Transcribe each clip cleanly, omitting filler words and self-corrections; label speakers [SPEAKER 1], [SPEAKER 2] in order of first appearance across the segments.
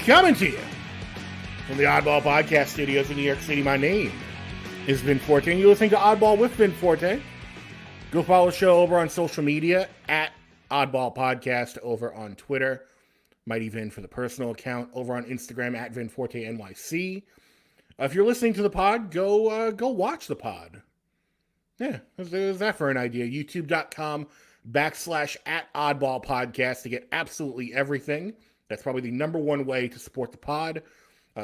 [SPEAKER 1] Coming to you from the Oddball Podcast Studios in New York City. My name is Vin Forte, and you're listening to Oddball with Vin Forte. Go follow the show over on social media at Oddball Podcast over on Twitter. Mighty Vin for the personal account over on Instagram at Vin Forte NYC. If you're listening to the pod, go watch the pod. Yeah, there's that for an idea. YouTube.com/@Oddball Podcast to get absolutely everything. That's probably the number one way to support the pod.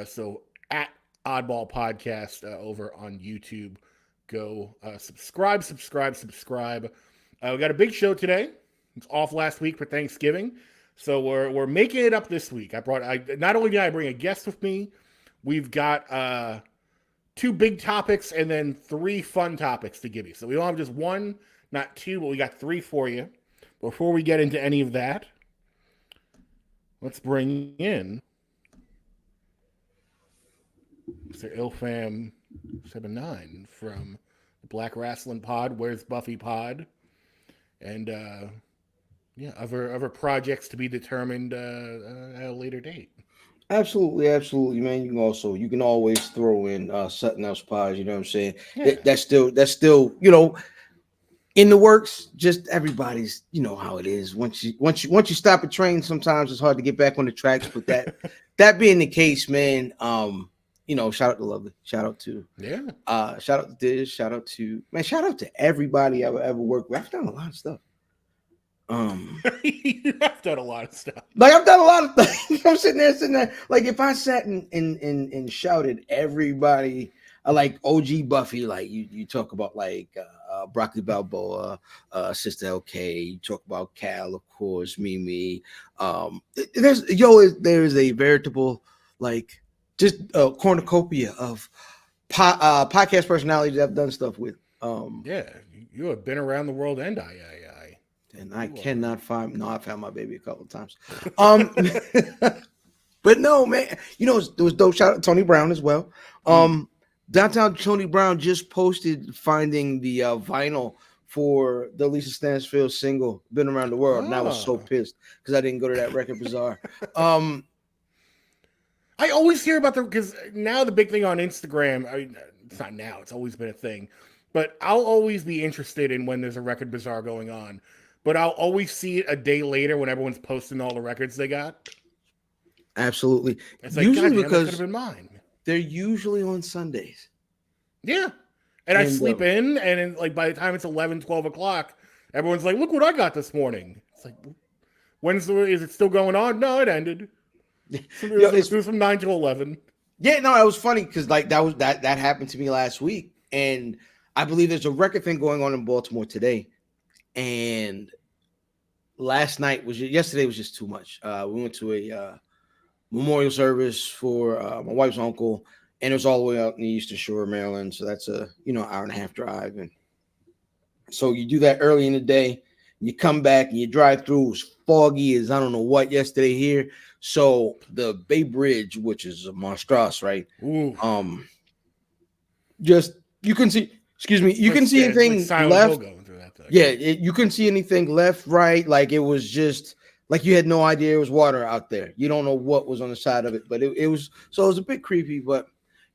[SPEAKER 1] So at Oddball Podcast over on YouTube. Go subscribe. We got a big show today. It's off last week for Thanksgiving. So we're making it up this week. Not only did I bring a guest with me, we've got 2 big topics and then 3 fun topics to give you. So we don't have just 1, not 2, but we got 3 for you. Before we get into any of that, let's bring in Mr. IllFam 79 from the Black Wrestling Pod, Where's Buffy Pod, and other projects to be determined at a later date.
[SPEAKER 2] Absolutely, man. You can always throw in something else pods, you know what I'm saying?
[SPEAKER 1] Yeah.
[SPEAKER 2] That's still, in the works. Just everybody's, how it is. Once you stop a train, sometimes it's hard to get back on the tracks. But that being the case, man, shout out to Lovely. Shout out to shout out to Diz. Shout out to everybody I've ever worked with. I've done a lot of stuff.
[SPEAKER 1] You have done a lot of stuff.
[SPEAKER 2] Like I've done a lot of things. I'm sitting there. Like if I sat and shouted everybody, like OG Buffy, like you talk about like Broccoli Balboa, Sister LK. You talk about Cal, of course, Mimi. There's a veritable like just a cornucopia of podcast personalities that I've done stuff with.
[SPEAKER 1] You have been around the world and I.
[SPEAKER 2] And I cannot find. No, I found my baby a couple of times. But no, man. It was dope. Shout out to Tony Brown as well. Downtown Tony Brown just posted finding the vinyl for the Lisa Stansfield single "Been Around the World," and I was so pissed because I didn't go to that record bazaar.
[SPEAKER 1] I always hear about because now the big thing on Instagram. I mean, it's not now; it's always been a thing. But I'll always be interested in when there's a record bazaar going on. But I'll always see it a day later when everyone's posting all the records they got.
[SPEAKER 2] Absolutely.
[SPEAKER 1] It's like, usually because that could have been mine.
[SPEAKER 2] They're usually on Sundays.
[SPEAKER 1] Yeah. And I sleep in, and by the time it's 11, 12 o'clock, everyone's like, look what I got this morning. It's like, is it still going on? No, it ended. It was from 9 to 11.
[SPEAKER 2] Yeah, no, it was funny because that happened to me last week. And I believe there's a record thing going on in Baltimore today. And yesterday was just too much. We went to a memorial service for my wife's uncle, and it was all the way out in the Eastern Shore of Maryland. So that's a hour and a half drive. And so you do that early in the day, you come back and you drive through. It was foggy as I don't know what yesterday here. So the Bay Bridge, which is a monstrous, right?
[SPEAKER 1] Ooh.
[SPEAKER 2] Just you can see. Excuse me. You can see anything left. Yeah, you couldn't see anything left, right. Like it was just like you had no idea it was water out there. You don't know what was on the side of it, but it was a bit creepy. But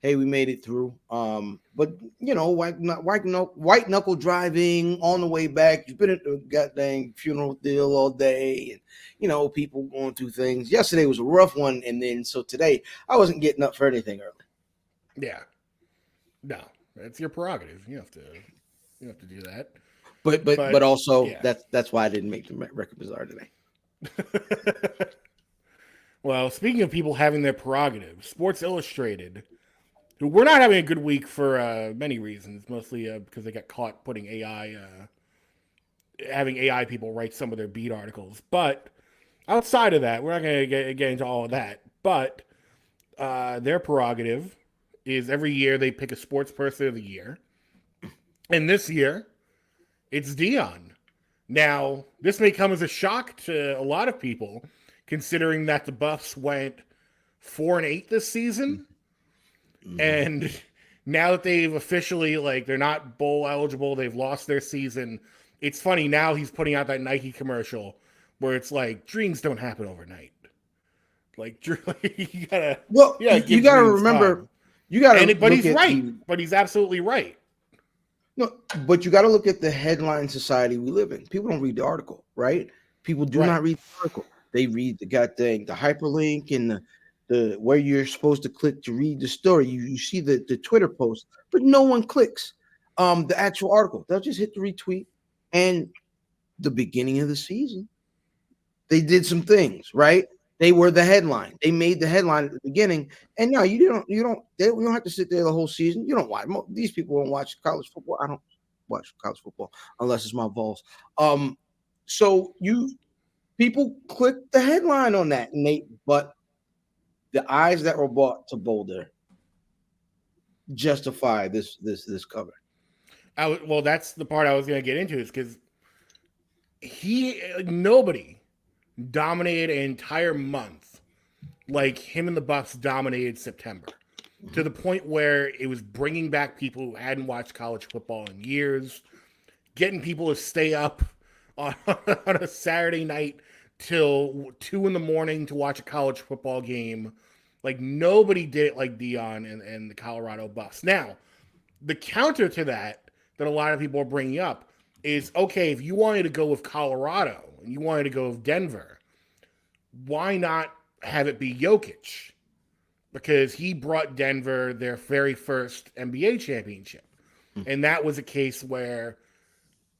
[SPEAKER 2] hey, we made it through. But white knuckle driving on the way back. You've been at the goddamn funeral deal all day, and people going through things. Yesterday was a rough one, and then so today I wasn't getting up for anything early.
[SPEAKER 1] Yeah, no. It's your prerogative. You have to do that.
[SPEAKER 2] But also that's why I didn't make the record bazaar today.
[SPEAKER 1] Well, speaking of people having their prerogative, Sports Illustrated, who we're not having a good week for many reasons, mostly because they got caught putting having AI people write some of their beat articles. But outside of that, we're not going to get into all of that. But their prerogative is every year they pick a sports person of the year. And this year, it's Deion. Now, this may come as a shock to a lot of people, considering that the Buffs went 4-8 this season. Mm-hmm. And now that they've officially, they're not bowl eligible, they've lost their season. It's funny, now he's putting out that Nike commercial where it's like, dreams don't happen overnight. Like you gotta,
[SPEAKER 2] well, you gotta remember,
[SPEAKER 1] time.
[SPEAKER 2] You gotta,
[SPEAKER 1] but he's right. But he's absolutely right.
[SPEAKER 2] No, but you got to look at the headline society we live in. People don't read the article, right? People do not read the article. They read the goddamn the hyperlink and the where you're supposed to click to read the story. You see the Twitter post, but no one clicks the actual article. They'll just hit the retweet. And the beginning of the season, they did some things, right? They were the headline. They made the headline at the beginning. And no, you don't have to sit there the whole season. You don't watch. These people don't watch college football. I don't watch college football unless it's my Vols. So people click the headline on that, but the eyes that were brought to Boulder justify this cover.
[SPEAKER 1] Well, that's the part I was going to get into, is because nobody dominated an entire month like him and the Bucks dominated September, to the point where it was bringing back people who hadn't watched college football in years, getting people to stay up on a Saturday night till 2 a.m. to watch a college football game. Like, nobody did it like Deion and the Colorado Buffs. Now, the counter to that a lot of people are bringing up is, okay, if you wanted to go with Colorado and you wanted to go with Denver, why not have it be Jokic? Because he brought Denver their very first NBA championship. And that was a case where,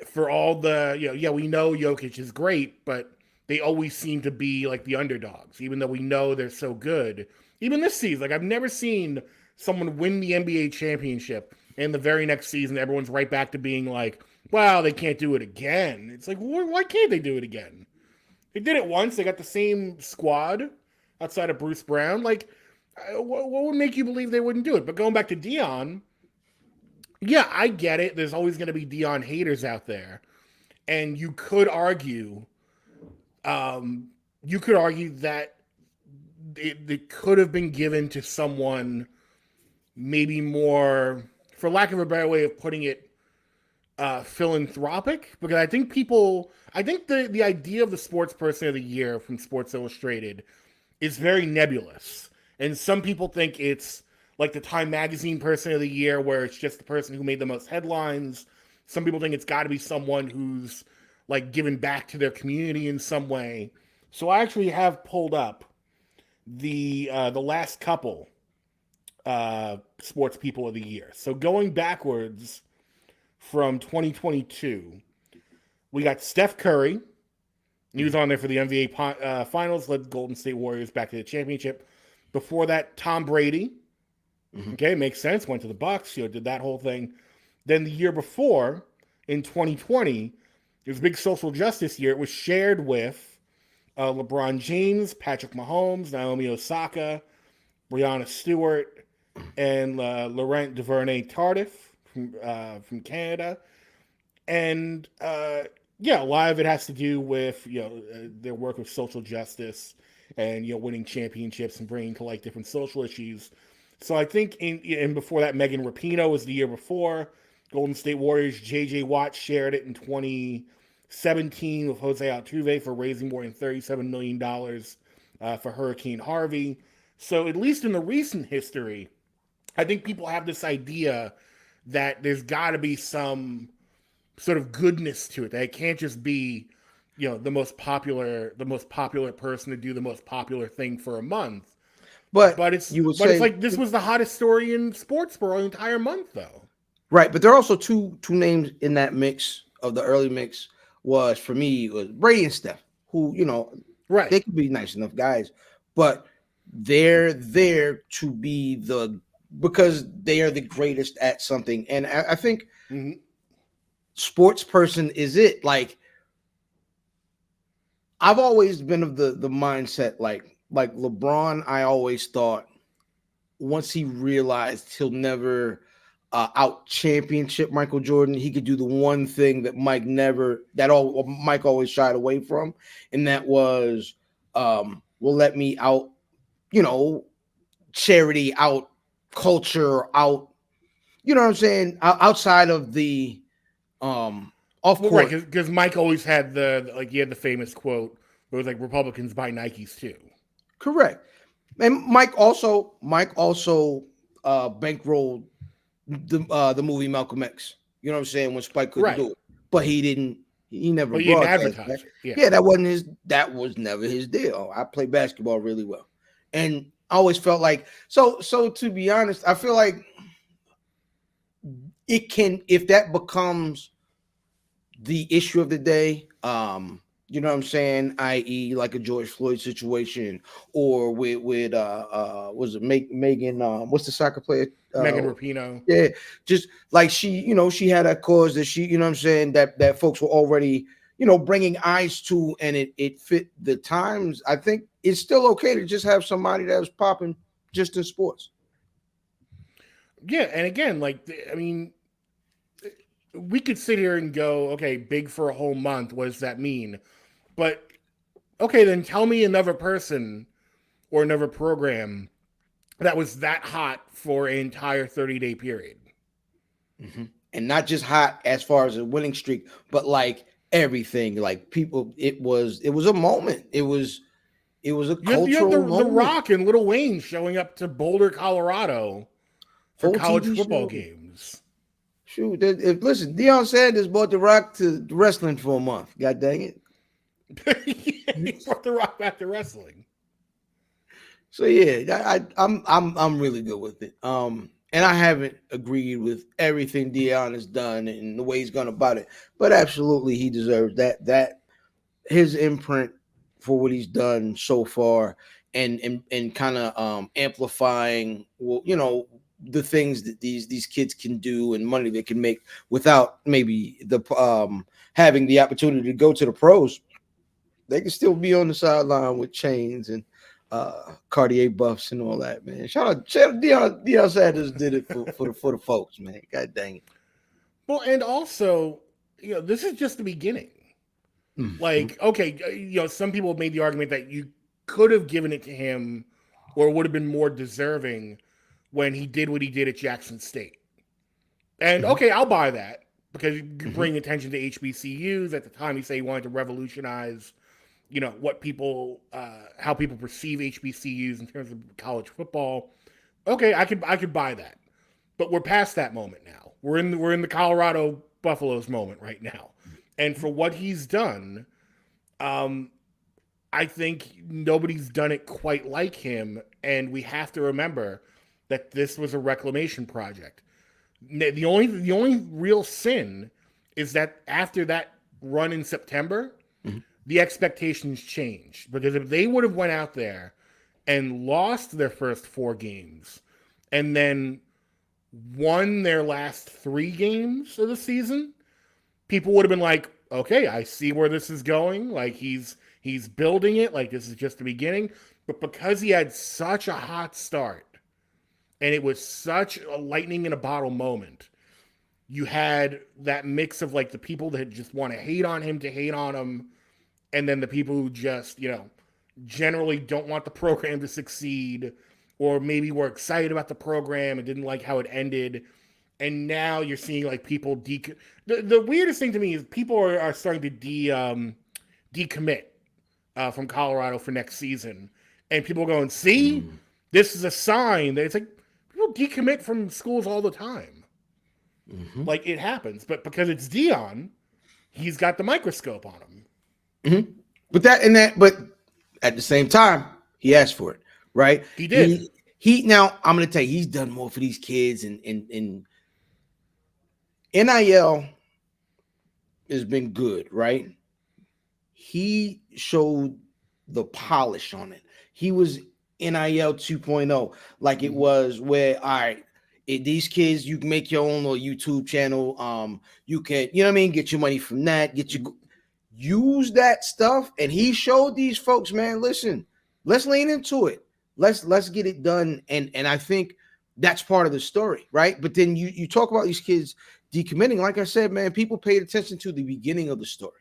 [SPEAKER 1] for all the, we know Jokic is great, but they always seem to be like the underdogs, even though we know they're so good. Even this season, like, I've never seen someone win the NBA championship and the very next season everyone's right back to being like, wow, they can't do it again. It's like, why can't they do it again? They did it once. They got the same squad outside of Bruce Brown. Like, what would make you believe they wouldn't do it? But going back to Deion, yeah, I get it. There's always going to be Deion haters out there. And you could argue that it could have been given to someone maybe more, for lack of a better way of putting it, philanthropic. Because I think the idea of the Sportsperson of the Year from Sports Illustrated is very nebulous. And some people think it's like the Time Magazine Person of the Year, where it's just the person who made the most headlines. Some people think it's got to be someone who's like given back to their community in some way. So I actually have pulled up the last couple Sports People of the Year. So going backwards from 2022, we got Steph Curry. He was on there for the NBA Finals, led Golden State Warriors back to the championship. Before that, Tom Brady. Okay, makes sense. Went to the Bucks, did that whole thing. Then the year before, in 2020, it was a big social justice year. It was shared with LeBron James, Patrick Mahomes, Naomi Osaka, Breonna Stewart, and Laurent Duvernay-Tardif from Canada. And a lot of it has to do with their work with social justice and winning championships and bringing to light different social issues. So I think in before that, Megan Rapinoe was the year before. Golden State Warriors, J.J. Watt shared it in 2017 with Jose Altuve for raising more than $37 million for Hurricane Harvey. So at least in the recent history, I think people have this idea that there's got to be some sort of goodness to it. That it can't just be, the most popular person to do the most popular thing for a month. But it's like this was the hottest story in sports for an entire month, though.
[SPEAKER 2] Right, but there are also two names in that mix of the early mix. Was Brady and Steph, who
[SPEAKER 1] right,
[SPEAKER 2] they could be nice enough guys, but they're there to be because they are the greatest at something, and I think Sportsperson is it. Like, I've always been of the mindset like LeBron. I always thought once he realized he'll never out championship Michael Jordan, he could do the one thing that Mike always shied away from, and that was will let me out, charity, out culture, out, you know what I'm saying, outside of the off court.
[SPEAKER 1] Right, because Mike always had he had the famous quote where it was like, Republicans buy Nikes too.
[SPEAKER 2] Correct. And Mike also bankrolled the movie Malcolm X. You know what I'm saying? When Spike couldn't do it, but he never broadcast that. Yeah, that was never his deal. I play basketball really well, and I always felt like so. To be honest, I feel like it can, if that becomes the issue of the day. You know what I'm saying? I.e., like a George Floyd situation, or with was it Megan? What's the soccer player?
[SPEAKER 1] Megan Rapinoe.
[SPEAKER 2] Yeah, just like she had a cause that you know what I'm saying, that folks were already, bringing eyes to, and it fit the times. I think it's still okay to just have somebody that was popping just in sports.
[SPEAKER 1] Yeah, and again, we could sit here and go, okay, big for a whole month. What does that mean? But okay, then tell me another person or another program that was that hot for an entire 30-day period.
[SPEAKER 2] Mm-hmm. And not just hot as far as a winning streak, but like everything, like people, it was a moment. It was a cultural moment.
[SPEAKER 1] The Rock and Lil Wayne showing up to Boulder, Colorado for college football games.
[SPEAKER 2] Shoot, listen, Deion Sanders brought The Rock to wrestling for a month. God dang it.
[SPEAKER 1] He brought The Rock back to wrestling.
[SPEAKER 2] So yeah, I'm really good with it. And I haven't agreed with everything Deion has done and the way he's gone about it, but absolutely he deserves that his imprint for what he's done so far, and kind of amplifying, the things that these kids can do and money they can make without maybe the having the opportunity to go to the pros. They can still be on the sideline with chains and Cartier buffs and all that, man. Shout out Deion Sanders did it for the folks, man. God dang it.
[SPEAKER 1] Well, and also, this is just the beginning. Mm-hmm. Like, okay, some people have made the argument that you could have given it to him or would have been more deserving when he did what he did at Jackson State. And okay, I'll buy that because you bring attention to HBCUs. At the time, he said he wanted to revolutionize what people, how people perceive HBCUs in terms of college football. Okay, I could buy that, but we're past that moment now. We're in the Colorado Buffaloes moment right now, and for what he's done, I think nobody's done it quite like him, and we have to remember that this was a reclamation project. The only real sin is that after that run in September. The expectations changed, because if they would have went out there and lost their first 4 games and then won their last 3 games of the season, people would have been like, okay, I see where this is going. Like he's building it. Like this is just the beginning. But because he had such a hot start and it was such a lightning in a bottle moment, you had that mix of like the people that just want to hate on him, and then the people who just, generally don't want the program to succeed, or maybe were excited about the program and didn't like how it ended. And now you're seeing like people the weirdest thing to me is people are starting to decommit from Colorado for next season. And people are going, see, this is a sign that it's like people decommit from schools all the time. Mm-hmm. Like it happens, but because it's Deion, he's got the microscope on him.
[SPEAKER 2] Mm-hmm. But at the same time, he asked for it, right?
[SPEAKER 1] He did.
[SPEAKER 2] He now I'm going to tell you, he's done more for these kids, and NIL has been good, right? He showed the polish on it. He was NIL 2.0, like it was where, all right, these kids, you can make your own little YouTube channel. You can, get your money from that, use that stuff. And he showed these folks, man, listen, let's lean into it. Let's get it done. And I think that's part of the story, right? But then you talk about these kids decommitting. Like I said, man, people paid attention to the beginning of the story.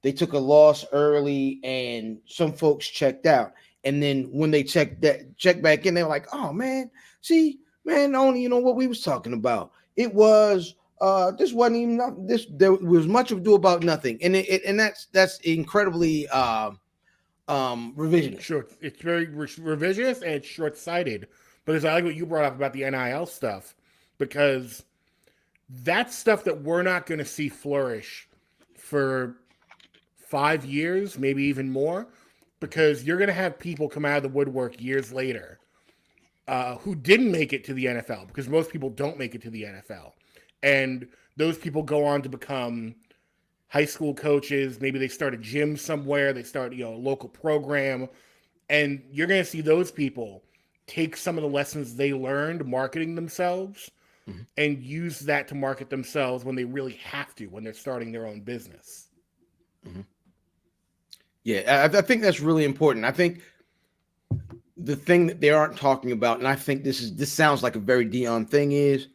[SPEAKER 2] They took a loss early and some folks checked out. And then when they checked back in, they were like, oh man, see, man, only what we was talking about. It was this wasn't even this. There was much ado about nothing, and that's incredibly revisionist.
[SPEAKER 1] Sure, it's very revisionist and it's short-sighted. Because I like what you brought up about the NIL stuff, because that's stuff that we're not going to see flourish for 5 years, maybe even more, because you're going to have people come out of the woodwork years later who didn't make it to the NFL, because most people don't make it to the NFL. And those people go on to become high school coaches. Maybe they start a gym somewhere. They start, a local program. And you're going to see those people take some of the lessons they learned marketing themselves and use that to market themselves when they really have to, when they're starting their own business.
[SPEAKER 2] Yeah, I think that's really important. I think the thing that they aren't talking about, and I think this sounds like a very Deion thing, is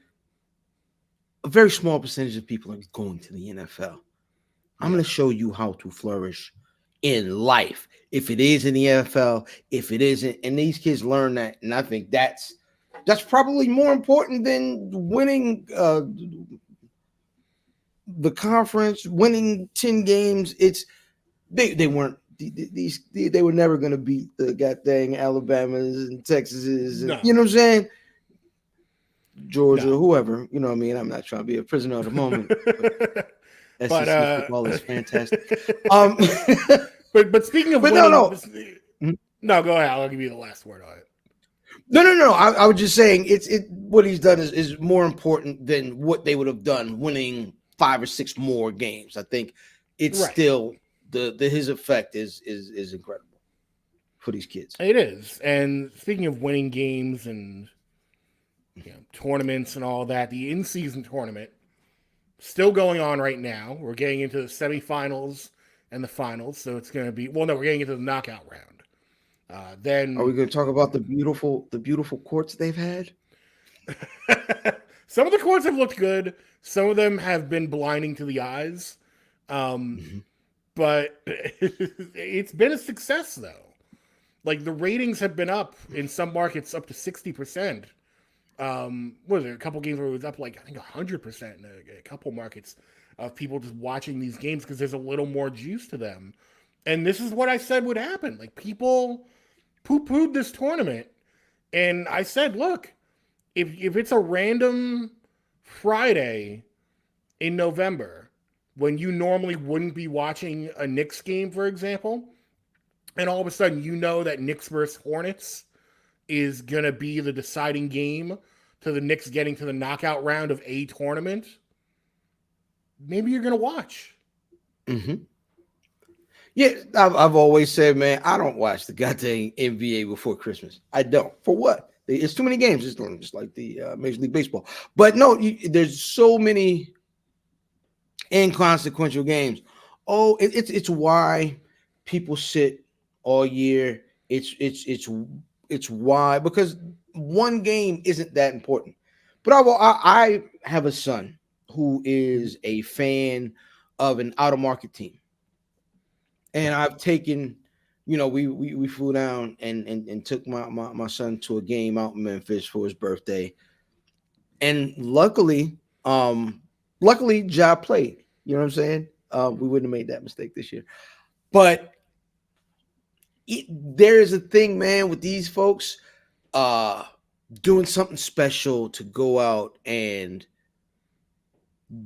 [SPEAKER 2] a very small percentage of people are going to the NFL. I'm going to show you how to flourish in life. If it is in the NFL, if it isn't, and these kids learn that, and I think that's probably more important than winning the conference, winning 10 games. It's they weren't they were never going to beat the goddamn Alabamas and Texases, and, you know what I'm saying? Georgia, whoever, you know what I mean? I'm not trying to be a prisoner of the moment. SEC football is fantastic.
[SPEAKER 1] But speaking of winning, no, go ahead. I'll give you the last word on it.
[SPEAKER 2] No. I was just saying what he's done is more important than what they would have done winning 5 or 6 more games. I think it's still his effect is incredible for these kids.
[SPEAKER 1] It is. And speaking of winning games and tournaments and all that, the in-season tournament still going on right now. We're getting into the semifinals and the finals, so it's going to be we're getting into the knockout round. Then
[SPEAKER 2] are we going to talk about the beautiful courts they've had?
[SPEAKER 1] Some of the courts have looked good. Some of them have been blinding to the eyes. But it's been a success, though. Like, the ratings have been up in some markets up to 60%. What was it? A couple games where it was up like, I think 100% in a couple markets of people just watching these games because there's a little more juice to them. And this is what I said would happen. Like, people poo-pooed this tournament. And I said, look, if it's a random Friday in November when you normally wouldn't be watching a Knicks game, for example, and all of a sudden you know that Knicks versus Hornets is going to be the deciding game to the Knicks getting to the knockout round of a tournament, maybe you're going to watch.
[SPEAKER 2] Yeah, I've always said, man, I don't watch the goddamn NBA before Christmas. I don't. For what? It's too many games. It's just like the Major League Baseball. But no, there's so many inconsequential games. Oh, it's why people sit all year. It's why, because one game isn't that important. But I have a son who is a fan of an out of market team, and I've taken, we flew down and took my son to a game out in Memphis for his birthday, and luckily Ja played. You know what I'm saying? We wouldn't have made that mistake this year, but there is a thing, man, with these folks doing something special to go out and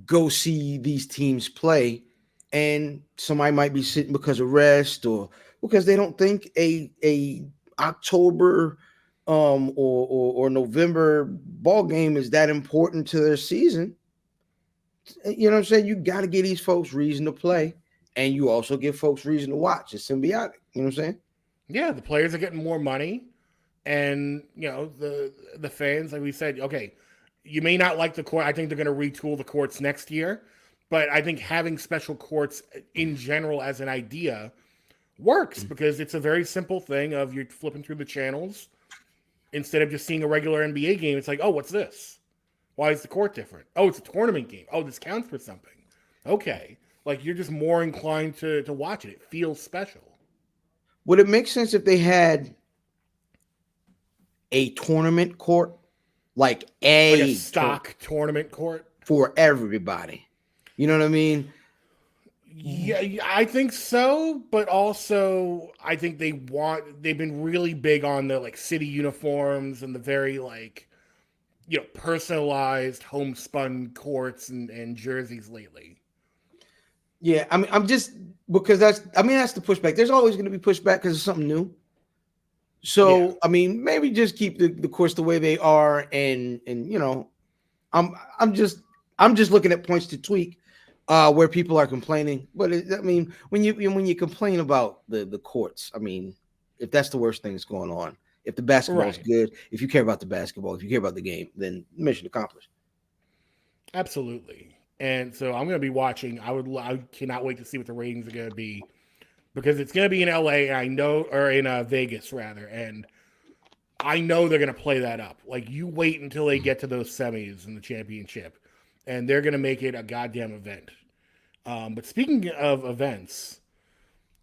[SPEAKER 2] go see these teams play, and somebody might be sitting because of rest or because they don't think a October or November ball game is that important to their season. You know what I'm saying? You got to give these folks reason to play, and you also give folks reason to watch. It's symbiotic. You know what I'm saying?
[SPEAKER 1] Yeah, the players are getting more money, and the fans, like we said, okay, you may not like the court. I think they're going to retool the courts next year, but I think having special courts in general as an idea works because it's a very simple thing of you're flipping through the channels instead of just seeing a regular NBA game. It's like, oh, what's this? Why is the court different? Oh, it's a tournament game. Oh, this counts for something. Okay, like you're just more inclined to watch it. It feels special.
[SPEAKER 2] Would it make sense if they had a tournament court, like a
[SPEAKER 1] stock tournament court
[SPEAKER 2] for everybody? You know what I mean?
[SPEAKER 1] Yeah, I think so, but also I think they've been really big on the like city uniforms and the very like personalized homespun courts and jerseys lately.
[SPEAKER 2] Yeah, I mean, I'm just because that's the pushback. There's always going to be pushback because it's something new. So
[SPEAKER 1] Yeah.
[SPEAKER 2] I mean, maybe just keep the course the way they are, and I'm just looking at points to tweak where people are complaining. But I mean, when you complain about the courts, I mean, if that's the worst thing that's going on, if the basketball is
[SPEAKER 1] Right.
[SPEAKER 2] good, if you care about the basketball, if you care about the game, then mission accomplished.
[SPEAKER 1] Absolutely. And so I'm going to be watching. I cannot wait to see what the ratings are going to be because it's going to be in LA. And I know, or in Vegas rather, and I know they're going to play that up. Like you wait until they get to those semis in the championship, and they're going to make it a goddamn event. But speaking of events,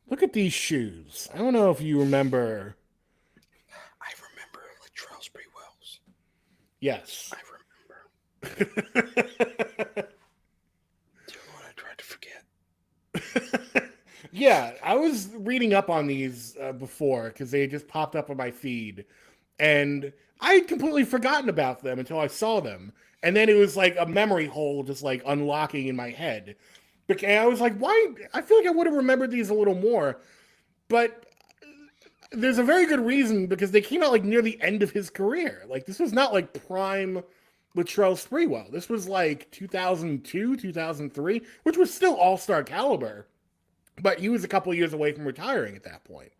[SPEAKER 1] look at these shoes. I don't know if you remember.
[SPEAKER 2] I remember Latrell Sprewell's.
[SPEAKER 1] Yes.
[SPEAKER 2] I remember. Dear Lord, I tried to forget.
[SPEAKER 1] Yeah, I was reading up on these before because they just popped up on my feed, and I had completely forgotten about them until I saw them, and then it was like a memory hole just like unlocking in my head. But I was like, why? I feel like I would have remembered these a little more, but there's a very good reason because they came out like near the end of his career. Like this was not like prime Latrell Sprewell. This was like 2002, 2003, which was still all-star caliber. But he was a couple years away from retiring at that point.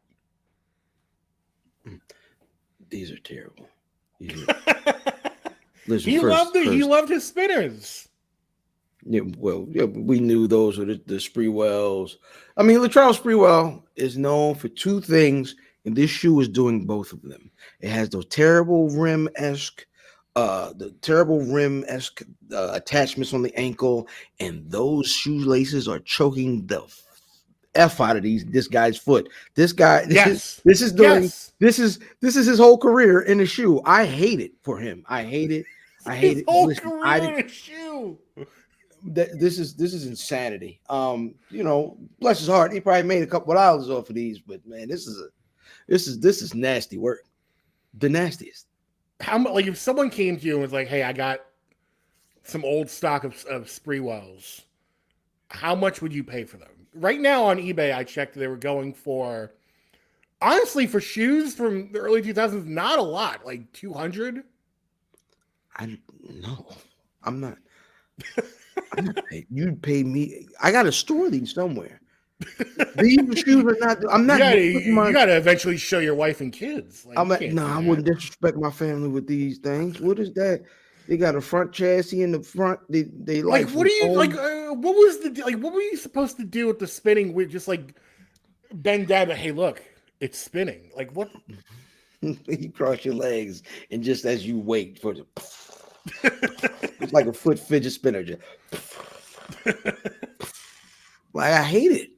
[SPEAKER 2] These are terrible.
[SPEAKER 1] Listen, he loved his spinners.
[SPEAKER 2] Yeah, well, yeah, we knew those were the Sprewells. I mean, Latrell Sprewell is known for two things, and this shoe is doing both of them. It has those terrible rim-esque attachments on the ankle, and those shoelaces are choking the F out of this guy's foot. This guy,
[SPEAKER 1] yes,
[SPEAKER 2] this is his whole career in the shoe. I hate it for him. I hate it.
[SPEAKER 1] His whole career in a shoe.
[SPEAKER 2] This is insanity. Bless his heart, he probably made a couple of dollars off of these, but man, this is nasty work. The nastiest.
[SPEAKER 1] How much? Like if someone came to you and was like, "Hey, I got some old stock of Sprewells," how much would you pay for them? Right now on eBay, I checked, they were going for, honestly, for shoes from the early 2000s, not a lot, like 200.
[SPEAKER 2] I'm not. You'd pay me. I got to store these somewhere. These shoes are not. I'm not.
[SPEAKER 1] You got to eventually show your wife and kids. Like,
[SPEAKER 2] I wouldn't disrespect my family with these things. What is that? They got a front chassis in the front. They like.
[SPEAKER 1] What do you like? What were you supposed to do with the spinning? With just like bend down. Hey, look, it's spinning. Like what?
[SPEAKER 2] You cross your legs and just as you wait for the. It's like a foot fidget spinner. Just. Like I hate it.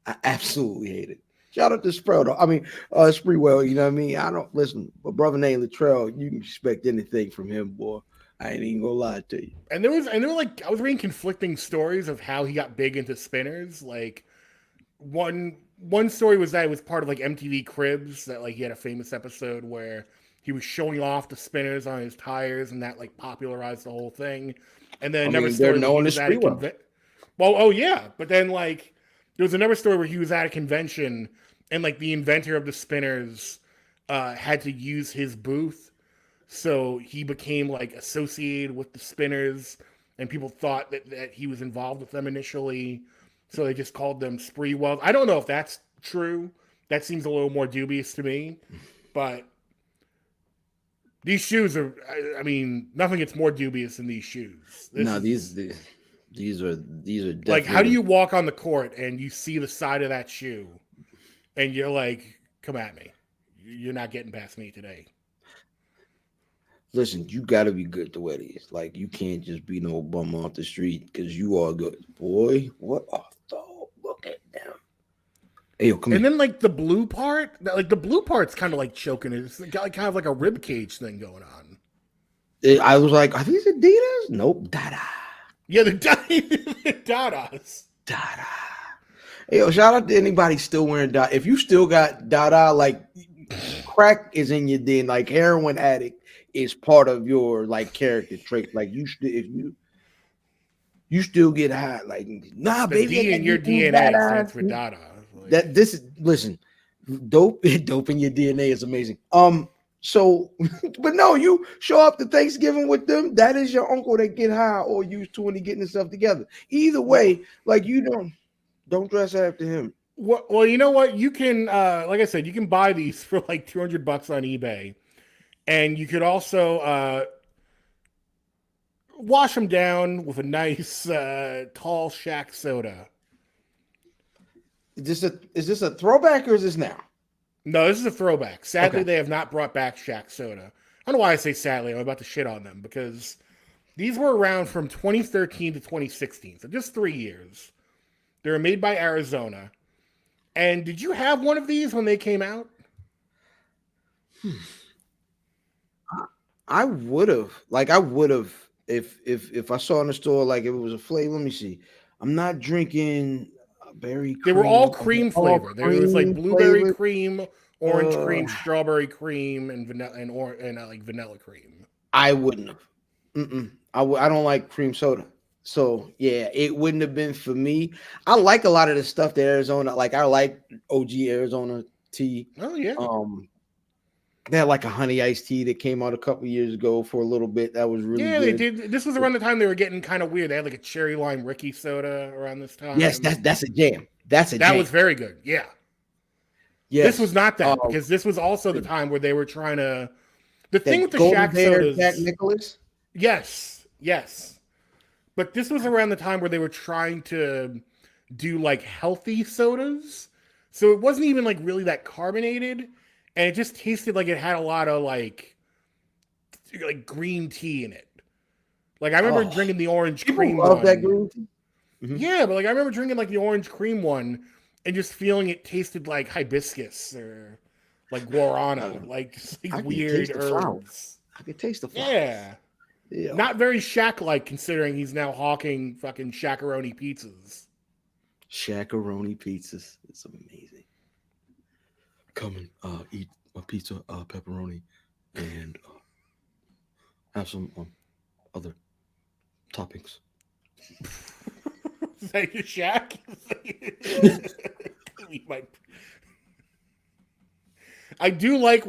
[SPEAKER 2] I absolutely hate it. Shout out to Sprewell. I mean, Sprewell. You know what I mean? I don't listen. But brother named Latrell, you can expect anything from him, boy. I ain't even gonna lie to you.
[SPEAKER 1] And there were like I was reading conflicting stories of how he got big into spinners. Like one story was that it was part of like MTV Cribs, that like he had a famous episode where he was showing off the spinners on his tires, and that like popularized the whole thing. And then another story where he was at a convention. Well, oh yeah, but then like there was another story where he was at a convention, and like the inventor of the spinners had to use his booth. So he became like associated with the spinners, and people thought that he was involved with them initially. So they just called them Sprewell. I don't know if that's true. That seems a little more dubious to me. But these shoes are, I mean, nothing gets more dubious than these shoes.
[SPEAKER 2] These are definitely...
[SPEAKER 1] Like, how do you walk on the court and you see the side of that shoe and you're like, come at me. You're not getting past me today.
[SPEAKER 2] Listen, you got to be good to wear these. Like, you can't just be no bum off the street because you are good. Boy, what a thought. Look at them. Hey, yo, come
[SPEAKER 1] and
[SPEAKER 2] here.
[SPEAKER 1] Then, like, the blue part's kind of like choking it. It's got like, kind of like a rib cage thing going on.
[SPEAKER 2] I was like, are these Adidas? Nope. Dada.
[SPEAKER 1] Yeah, the Dadas.
[SPEAKER 2] Dada. Hey, yo, shout out to anybody still wearing Dada. If you still got Dada, like crack is in your DNA, like heroin addict is part of your like character trait. Like if you still get high, like nah,
[SPEAKER 1] The
[SPEAKER 2] baby,
[SPEAKER 1] D in your DNA stands for Dada. Like,
[SPEAKER 2] that this is listen, dope in your DNA is amazing. So, but no, you show up to Thanksgiving with them. That is your uncle that get high or used to when he getting himself together. Either way, like you don't dress after him.
[SPEAKER 1] well, you know what? You can, like I said, you can buy these for like $200 on eBay, and you could also wash them down with a nice tall Shaq soda.
[SPEAKER 2] Is this a throwback or is this now?
[SPEAKER 1] No, this is a throwback. Sadly,
[SPEAKER 2] Okay.
[SPEAKER 1] they have not brought back Shaq soda. I don't know why I say sadly. I'm about to shit on them because these were around from 2013 to 2016, so just 3 years. They were made by Arizona. And did you have one of these when they came out?
[SPEAKER 2] I would have. If I saw in the store like if it was a flavor. Let me see. I'm not drinking berry cream.
[SPEAKER 1] They were all cream flavor. There was like blueberry
[SPEAKER 2] flavored.
[SPEAKER 1] cream, orange cream, strawberry cream, and vanilla and like vanilla cream.
[SPEAKER 2] I wouldn't have. I don't like cream soda. So yeah, it wouldn't have been for me. I like a lot of the stuff that Arizona, like I like OG Arizona tea.
[SPEAKER 1] Oh yeah.
[SPEAKER 2] They had like a honey iced tea that came out a couple years ago for a little bit. That was really good.
[SPEAKER 1] They did. This was around the time they were getting kind of weird. They had like a cherry lime Ricky soda around this time.
[SPEAKER 2] Yes, that's a jam.
[SPEAKER 1] That was very good. Yeah.
[SPEAKER 2] Yes.
[SPEAKER 1] This was not that because this was also the time where they were trying to. The thing with the Shaq sodas,
[SPEAKER 2] Jack Nicholas.
[SPEAKER 1] Yes. But this was around the time where they were trying to do like healthy sodas, so it wasn't even like really that carbonated, and it just tasted like it had a lot of like green tea in it. Like I remember drinking the orange cream one.
[SPEAKER 2] That green tea.
[SPEAKER 1] Mm-hmm. Yeah, but like I remember drinking like the orange cream one and just feeling it tasted like hibiscus or like guarana, like just like weird herbs.
[SPEAKER 2] I could taste the flowers.
[SPEAKER 1] Yeah. Not very Shaq-like considering he's now hawking fucking Shaq-a-roni pizzas.
[SPEAKER 2] Shaq-a-roni pizzas. It's amazing. Come and eat a pizza, pepperoni, and have some other toppings.
[SPEAKER 1] Is that your Shaq? I do like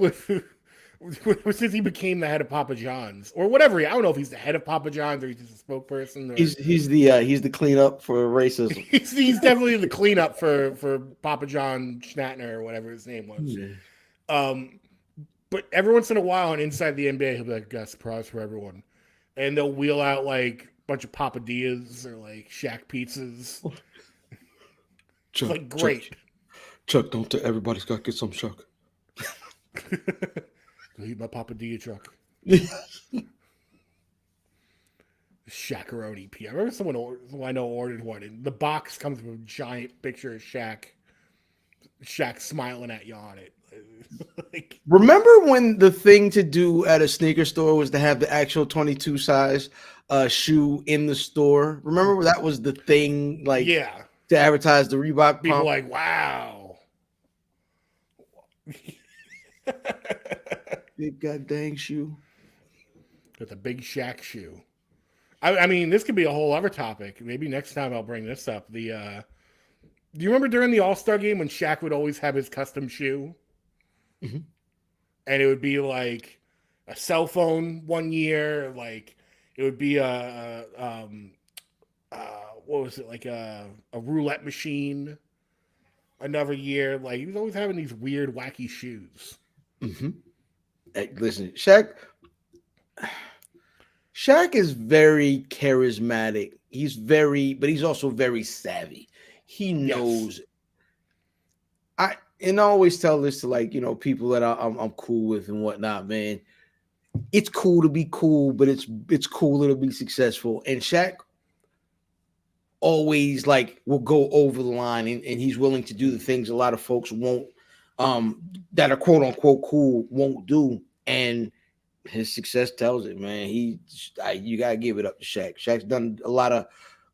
[SPEAKER 1] since he became the head of Papa John's or whatever. I don't know if he's the head of Papa John's or he's just a spokesperson. Or,
[SPEAKER 2] he's the cleanup for racism.
[SPEAKER 1] he's definitely the cleanup for Papa John Schnattner or whatever his name was. Yeah. But every once in a while, on Inside the NBA, he'll be like, "Got a surprise for everyone," and they'll wheel out like a bunch of Papadillas or like Shaq pizzas.
[SPEAKER 2] Chuck,
[SPEAKER 1] like great.
[SPEAKER 2] Chuck, don't tell everybody's got to get some, Chuck.
[SPEAKER 1] Eat my Papadilla truck. Shaq-a-roni pizza. I remember someone who I know ordered one, and the box comes with a giant picture of Shaq smiling at you on it. Like,
[SPEAKER 2] remember when the thing to do at a sneaker store was to have the actual 22 size shoe in the store? Remember that was the thing, like to advertise the Reebok
[SPEAKER 1] people
[SPEAKER 2] pump?
[SPEAKER 1] Like, wow.
[SPEAKER 2] Big goddamn shoe.
[SPEAKER 1] With a big Shaq shoe. I mean, this could be a whole other topic. Maybe next time I'll bring this up. Do you remember during the All-Star game when Shaq would always have his custom shoe?
[SPEAKER 2] Mm-hmm.
[SPEAKER 1] And it would be like a cell phone one year, like it would be what was it, like a roulette machine another year. Like he was always having these weird, wacky shoes.
[SPEAKER 2] Mm-hmm. Hey, listen, Shaq is very charismatic. But he's also very savvy. He knows. Yes. I always tell this to like, people that I'm cool with and whatnot, man. It's cool to be cool, but it's cooler to be successful. And Shaq always like will go over the line and he's willing to do the things a lot of folks won't, that are quote unquote cool won't do. And his success tells it, man. You gotta give it up to Shaq. Shaq's done a lot of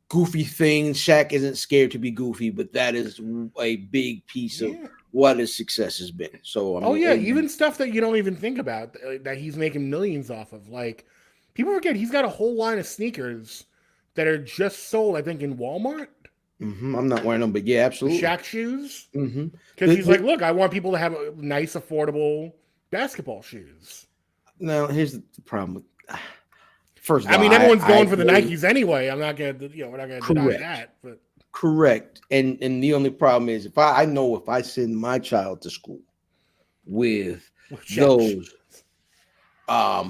[SPEAKER 2] goofy things. Shaq isn't scared to be goofy, but that is a big piece of what his success has been. So, I mean,
[SPEAKER 1] even stuff that you don't even think about that he's making millions off of. Like, people forget he's got a whole line of sneakers that are just sold, I think, in Walmart.
[SPEAKER 2] I'm not wearing them, but yeah, absolutely.
[SPEAKER 1] The Shaq shoes. Because he's like, look, I want people to have nice, affordable basketball shoes.
[SPEAKER 2] Now, here's the problem. First of all,
[SPEAKER 1] I mean, everyone's going for the Nikes anyway. I'm not gonna, we're not gonna deny that. But
[SPEAKER 2] correct. And the only problem is if I know if I send my child to school with those,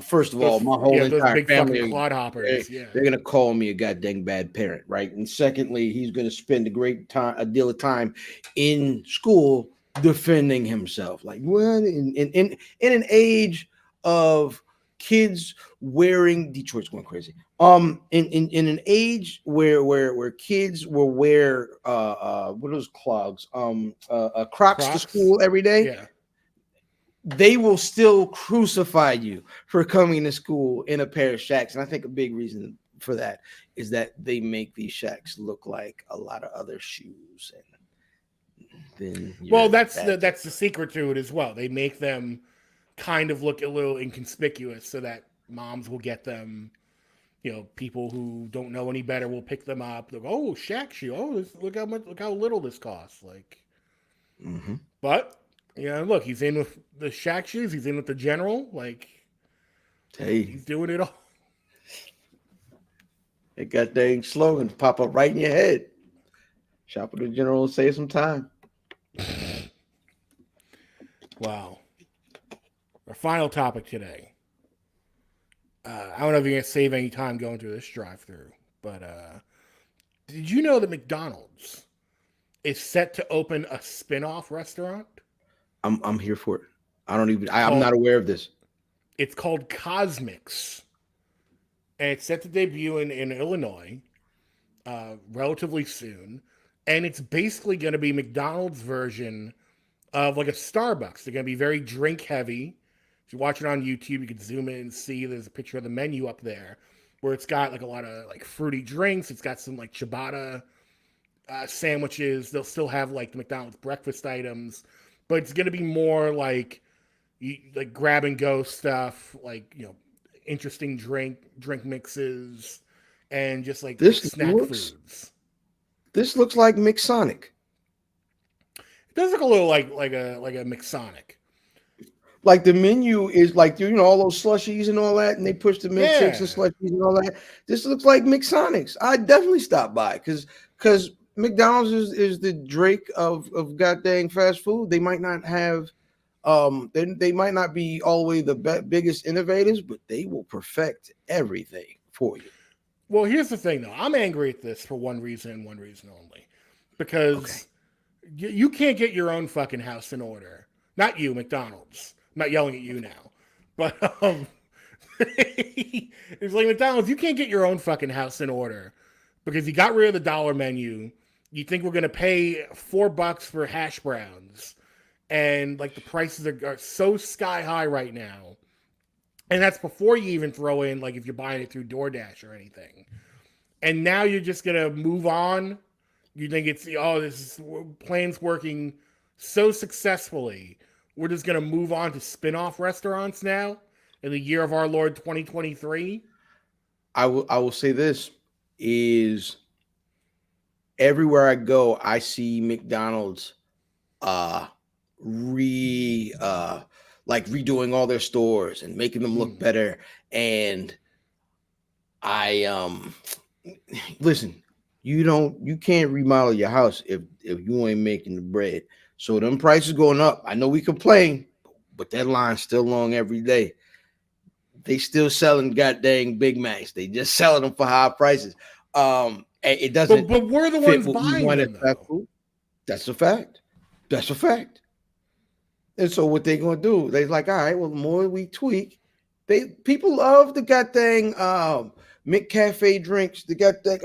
[SPEAKER 2] first of all, my whole entire
[SPEAKER 1] big
[SPEAKER 2] family,
[SPEAKER 1] they're
[SPEAKER 2] gonna call me a goddamn bad parent, right? And secondly, he's gonna spend a deal of time in school defending himself. Like, what in an age of kids wearing, Detroit's going crazy. In an age where kids will wear what are those clogs? Crocs to school every day.
[SPEAKER 1] Yeah.
[SPEAKER 2] They will still crucify you for coming to school in a pair of Shaqs. And I think a big reason for that is that they make these Shaqs look like a lot of other shoes. And then
[SPEAKER 1] that's the secret to it as well. They make them kind of look a little inconspicuous so that moms will get them. People who don't know any better will pick them up. They'll go, oh, Shaq shoe. Oh, look how little this costs. Like, but look, he's in with the Shaq shoes. He's in with the General. Like, he's doing it all.
[SPEAKER 2] They got dang slogans pop up right in your head. Shop at the General and save some time.
[SPEAKER 1] Wow. Our final topic today. I don't know if you're going to save any time going through this drive-through, but did you know that McDonald's is set to open a spinoff restaurant?
[SPEAKER 2] I'm here for it. I'm not aware of this.
[SPEAKER 1] It's called Cosmics, and it's set to debut in Illinois relatively soon, and it's basically going to be McDonald's version of like a Starbucks. They're going to be very drink-heavy. If you watch it on YouTube, you can zoom in and see there's a picture of the menu up there where it's got like a lot of like fruity drinks. It's got some like ciabatta sandwiches. They'll still have like the McDonald's breakfast items, but it's going to be more like grab and go stuff, like, interesting drink mixes and just like snack foods.
[SPEAKER 2] This looks like McSonic.
[SPEAKER 1] It does look a little like a McSonic.
[SPEAKER 2] Like the menu is like, all those slushies and all that, and they push the milkshakes and slushies and all that. This looks like McSonics. I'd definitely stop by because McDonald's is the Drake of goddamn fast food. They might not have, they might not be all the way the biggest innovators, but they will perfect everything for you.
[SPEAKER 1] Well, here's the thing, though. I'm angry at this for one reason and one reason only, because you can't get your own fucking house in order. Not you, McDonald's. I'm not yelling at you now, but it's like, McDonald's, you can't get your own fucking house in order because you got rid of the dollar menu. You think we're going to pay $4 for hash browns, and like the prices are so sky high right now. And that's before you even throw in, like, if you're buying it through DoorDash or anything. And now you're just going to move on. You think this plan's working so successfully. We're just going to move on to spin-off restaurants now in the year of our Lord 2023.
[SPEAKER 2] I will say this is everywhere I go, I see McDonald's redoing all their stores and making them look better. And listen, you can't remodel your house if you ain't making the bread. So them prices going up. I know we complain, but that line's still long every day. They still selling goddamn Big Macs. They just selling them for high prices. It doesn't.
[SPEAKER 1] But we're the ones buying them.
[SPEAKER 2] That's a fact. That's a fact. And so what they gonna do? They're like, all right, well, the more we tweak, people love the goddamn McCafe drinks. They got that.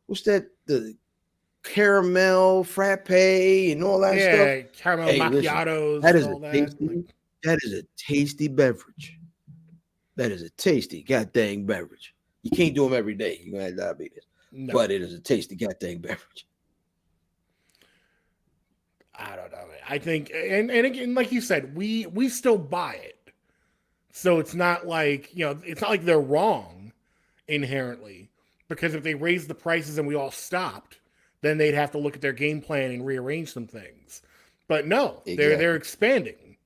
[SPEAKER 2] What's the caramel frappe and all that stuff.
[SPEAKER 1] Yeah, caramel macchiatos.
[SPEAKER 2] Listen, that is a tasty beverage. That is a tasty goddamn beverage. You can't do them every day. You're gonna have diabetes. No. But it is a tasty goddamn beverage.
[SPEAKER 1] I don't know. I think, and again, like you said, we still buy it. So it's not like, it's not like they're wrong inherently, because if they raised the prices and we all stopped, then they'd have to look at their game plan and rearrange some things. But no, exactly. They're expanding.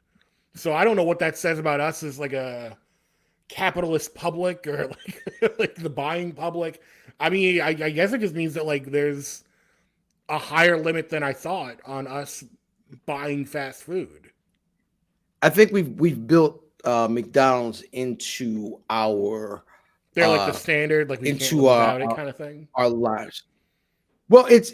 [SPEAKER 1] So I don't know what that says about us as like a capitalist public or like the buying public. I mean, I guess it just means that like there's a higher limit than I thought on us buying fast food.
[SPEAKER 2] I think we've built McDonald's into our
[SPEAKER 1] they're like the standard, like we
[SPEAKER 2] into
[SPEAKER 1] can't live without it kind of thing.
[SPEAKER 2] Our lives. Well, it's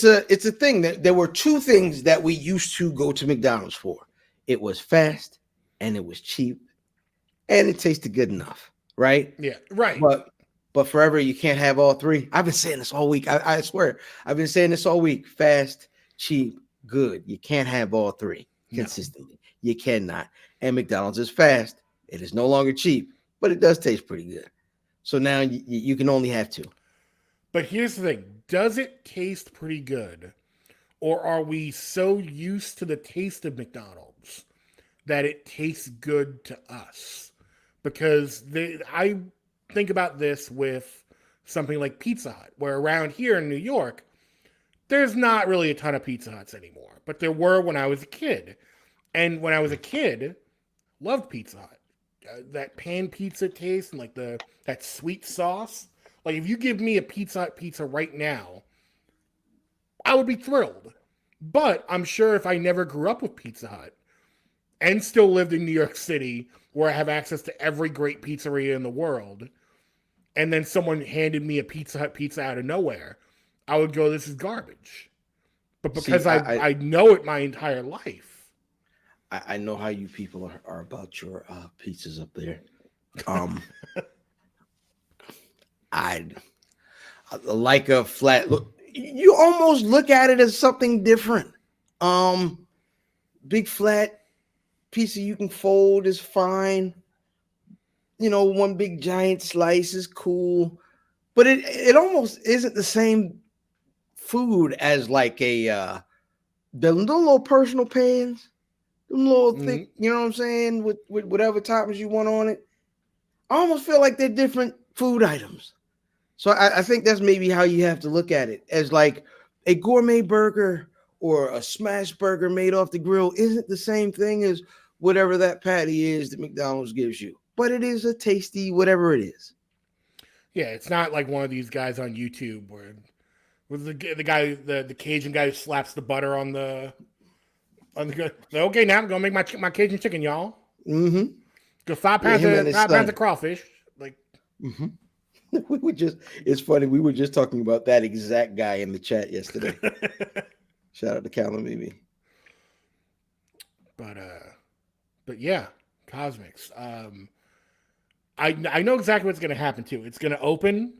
[SPEAKER 2] a thing that there were two things that we used to go to McDonald's for. It was fast and it was cheap and it tasted good enough, right?
[SPEAKER 1] Yeah, right.
[SPEAKER 2] But forever you can't have all three. I've been saying this all week. I swear, I've been saying this all week. Fast, cheap, good. You can't have all three consistently. No. You cannot. And McDonald's is fast. It is no longer cheap, but it does taste pretty good. So now you can only have two.
[SPEAKER 1] But here's the thing. Does it taste pretty good? Or are we so used to the taste of McDonald's that it tastes good to us? Because I think about this with something like Pizza Hut, where around here in New York, there's not really a ton of Pizza Huts anymore. But there were when I was a kid. And when I was a kid, loved Pizza Hut. That pan pizza taste and like that sweet sauce. Like if you give me a Pizza Hut pizza right now, I would be thrilled. But I'm sure if I never grew up with Pizza Hut and still lived in New York City where I have access to every great pizzeria in the world, and then someone handed me a Pizza Hut pizza out of nowhere, I would go, this is garbage. But because I know it my entire life.
[SPEAKER 2] I know how you people are about your pizzas up there. I like a flat look. You almost look at it as something different. Big flat pizza you can fold is fine. One big giant slice is cool, but it almost isn't the same food as like the little personal pans. Little thick, you know what I'm saying, with whatever toppings you want on it. I almost feel like they're different food items. So I think that's maybe how you have to look at it, as like a gourmet burger or a smash burger made off the grill isn't the same thing as whatever that patty is that McDonald's gives you. But it is a tasty whatever it is.
[SPEAKER 1] Yeah, it's not like one of these guys on YouTube where with the guy, the Cajun guy who slaps the butter on the okay, now I'm gonna make my Cajun chicken, y'all.
[SPEAKER 2] Mm-hmm.
[SPEAKER 1] Go 5 pounds of crawfish. Like
[SPEAKER 2] it's funny, we were just talking about that exact guy in the chat yesterday. Shout out to Callum Mimi.
[SPEAKER 1] But yeah, Cosmics. I know exactly what's gonna happen too. It's gonna open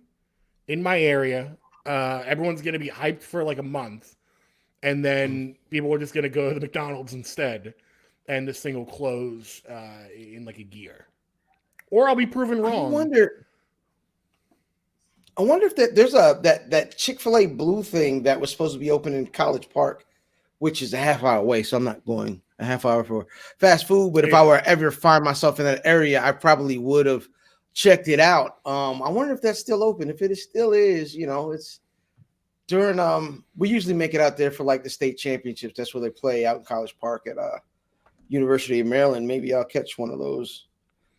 [SPEAKER 1] in my area. Everyone's gonna be hyped for like a month. And then people are just going to go to the McDonald's instead. And this thing will close in like a year. Or I'll be proven wrong.
[SPEAKER 2] I wonder if there's that Chick-fil-A Blue thing that was supposed to be open in College Park, which is a half hour away. So I'm not going a half hour for fast food. But if I were ever find myself in that area, I probably would have checked it out. I wonder if that's still open. If it still is, it's during we usually make it out there for like the state championships. That's where they play out in College Park at University of Maryland. Maybe I'll catch one of those.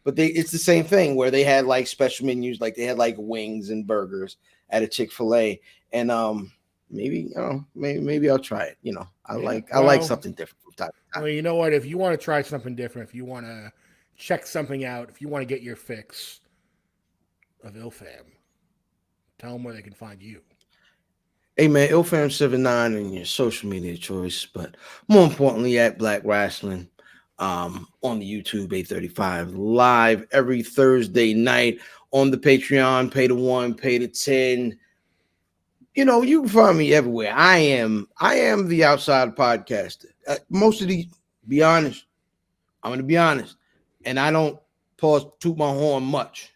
[SPEAKER 2] But it's the same thing where they had like special menus, like they had like wings and burgers at a Chick-fil-A. And maybe I'll try it. I like something different from time to time.
[SPEAKER 1] Well, you know what? If you want to try something different, if you want to check something out, if you want to get your fix of IllFam, tell them where they can find you.
[SPEAKER 2] Hey man, IllFam79 and your social media choice, but more importantly at Black Wrestling on the YouTube 835 live every Thursday night on the Patreon. Pay to 1, pay to 10. You can find me everywhere. I am the outside podcaster. Most of these, be honest, I'm going to be honest, and I don't toot my horn much.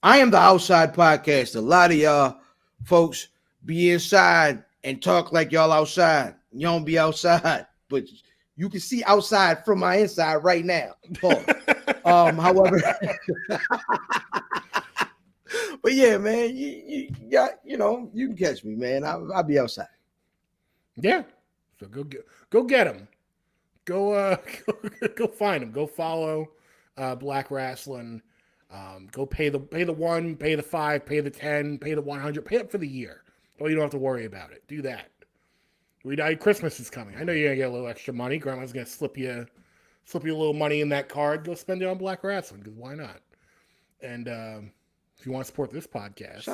[SPEAKER 2] I am the outside podcast. A lot of y'all folks be inside and talk like y'all outside. You don't be outside, but you can see outside from my inside right now. However, but yeah, man, you can catch me, man. I'll be outside.
[SPEAKER 1] Yeah, so go get him. Go find him. Go follow Black Wrestling. Go pay the 1, pay the 5, pay the 10, pay the 100, pay up for the year. Oh, you don't have to worry about it. Do that. Christmas is coming. I know you're gonna get a little extra money. Grandma's gonna slip you a little money in that card. Go spend it on Black Wrestling, because why not? And if you want to support this podcast,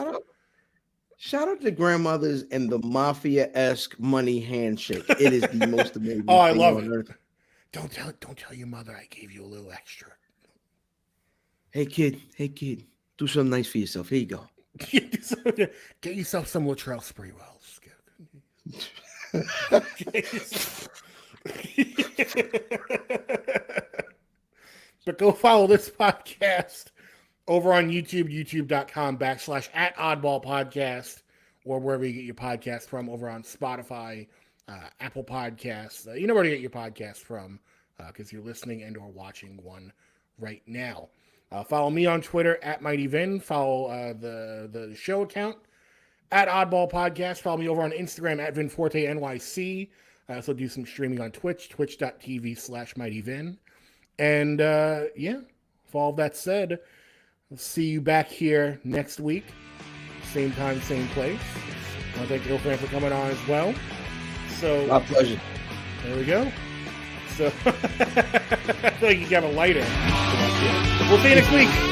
[SPEAKER 2] shout out to grandmothers and the mafia-esque money handshake. It is the most amazing.
[SPEAKER 1] Oh, I love it. Earth. Don't tell your mother I gave you a little extra.
[SPEAKER 2] Hey kid, do something nice for yourself. Here you go.
[SPEAKER 1] Get yourself some Latrell Sprewell. But go follow this podcast over on YouTube, youtube.com/@Oddball Podcast, or wherever you get your podcast from, over on Spotify, Apple Podcasts. You know where to get your podcast from, because you're listening and or watching one right now. Follow me on Twitter @MightyVin. Follow the show account @Oddball Podcast. Follow me over on Instagram @Vin Forte NYC. I also do some streaming on Twitch, twitch.tv/MightyVin. And with all of that said, I'll see you back here next week. Same time, same place. I want to thank IllFam for coming on as well. So,
[SPEAKER 2] my pleasure.
[SPEAKER 1] There we go. So, I feel like you got a lighter. We'll see you next week.